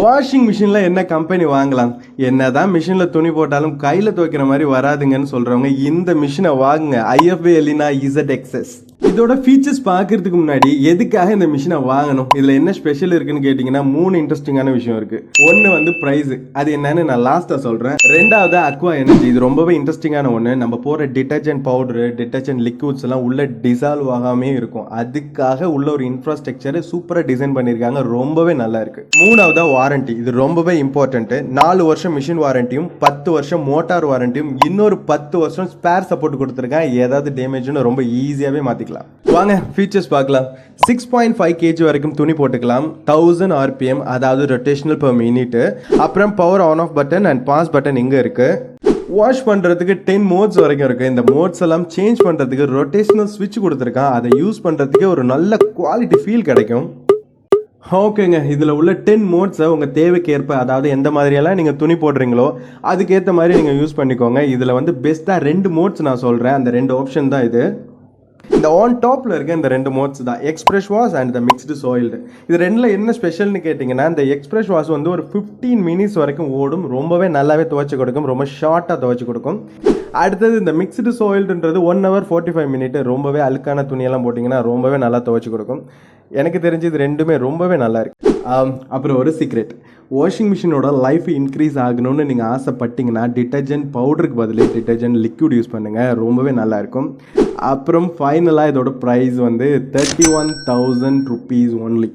Washing மிஷினில் என்ன company வாங்கலாம்? என்னதான் மிஷினில் துணி போட்டாலும் கையில் துவைக்கிற மாதிரி வராதுங்கன்னு சொல்கிறவங்க இந்த மிஷினை வாங்குங்க. IFB Elena ZXS. இதோட ஃபீச்சர்ஸ் பார்க்கறதுக்கு முன்னாடி எதுக்காக இந்த மிஷினை வாங்கணும், இதில் என்ன ஸ்பெஷல் இருக்குன்னு கேட்டிங்கன்னா 3 இன்ட்ரெஸ்டிங்கான விஷயம் இருக்குது. ஒன்று வந்து ப்ரைஸு, அது என்னன்னு நான் லாஸ்ட்டாக சொல்கிறேன். ரெண்டாவது அக்வா எனர்ஜி, இது ரொம்பவே இன்ட்ரெஸ்டிங்கான ஒன்று. நம்ம போகிற டிட்டர்ஜென்ட் பவுடரு, டிட்டர்ஜென்ட் லிக்விட்ஸ் எல்லாம் உள்ள டிசால்வ் ஆகாமே இருக்கும். அதுக்காக உள்ள ஒரு இன்ஃப்ராஸ்ட்ரக்சரை சூப்பராக டிசைன் பண்ணியிருக்காங்க, ரொம்பவே நல்லா இருக்குது. மூணாவது வாரண்டி, இது ரொம்பவே இம்பார்ட்டன்ட்டு. 4 வருஷம் மிஷின் வாரண்டியும் 10 வருஷம் மோட்டார் வாரண்டியும் இன்னொரு 10 வருஷம் ஸ்பேர் சப்போர்ட் கொடுத்துருக்கேன். ஏதாவது டேமேஜ்னு ரொம்ப ஈஸியாகவே மாற்றிக்கலாம். வாங்க ஃபீச்சர்ஸ் பார்க்கலாம். 6.5 kg வரைக்கும் துணி போட்டுக்கலாம். 1000 RPM, அதாவது ரொட்டேஷனல் பெர் மினிட். அப்புறம் power on off button and pass button இங்கே இருக்கு. வாஷ் பண்ணுறதுக்கு 10 மோட்ஸ் வரைக்கும் இருக்குது. இந்த மோட்ஸ் எல்லாம் சேஞ்ச் பண்ணுறதுக்கு ரொட்டேஷனல் ஸ்விட்ச் கொடுத்துருக்கான். அதை யூஸ் பண்ணுறதுக்கு ஒரு நல்ல குவாலிட்டி ஃபீல் கிடைக்கும். ஓகேங்க, இதில் உள்ள 10 மோட்ஸை உங்கள் தேவைக்கு ஏற்ப, அதாவது எந்த மாதிரியெல்லாம் நீங்கள் துணி போடுறீங்களோ அதுக்கேற்ற மாதிரி நீங்கள் யூஸ் பண்ணிக்கோங்க. இதில் வந்து பெஸ்ட்டாக 2 மோட்ஸ் நான் சொல்கிறேன். அந்த 2 ஆப்ஷன் தான் இது. இந்த ஆன் டாப்பில் இருக்க இந்த 2 மோட்ஸ் தான், express wash and the mixed soiled. இது ரெண்டில் என்ன ஸ்பெஷல்னு கேட்டிங்கன்னா, இந்த எக்ஸ்பிரஸ் வாஷ் வந்து ஒரு 15 மினிட்ஸ் வரைக்கும் ஓடும். ரொம்பவே நல்லாவே துவைச்சி கொடுக்கும், ரொம்ப ஷார்ட்டாக துவைச்சி கொடுக்கும். அடுத்தது இந்த மிக்ஸ்டு சாயில்டுன்றது 1 hour 45 minutes. ரொம்பவே அழுக்கான துணியெல்லாம் போட்டிங்கன்னா ரொம்பவே நல்லா துவைச்சி கொடுக்கும். எனக்கு தெரிஞ்சு இது ரெண்டுமே ரொம்பவே நல்லா இருக்கு. அப்புறம் ஒரு சீக்ரெட், வாஷிங் மிஷினோட லைஃப் இன்க்ரீஸ் ஆகணும்னு நீங்கள் ஆசைப்பட்டீங்கன்னா டிட்டர்ஜென்ட் பவுடருக்கு பதில் டிட்டர்ஜென்ட் லிக்விட் யூஸ் பண்ணுங்கள், ரொம்பவே நல்லாயிருக்கும். அப்புறம் ஃபைனலாக இதோட ப்ரைஸ் வந்து 31,000 rupees ஒன்லி.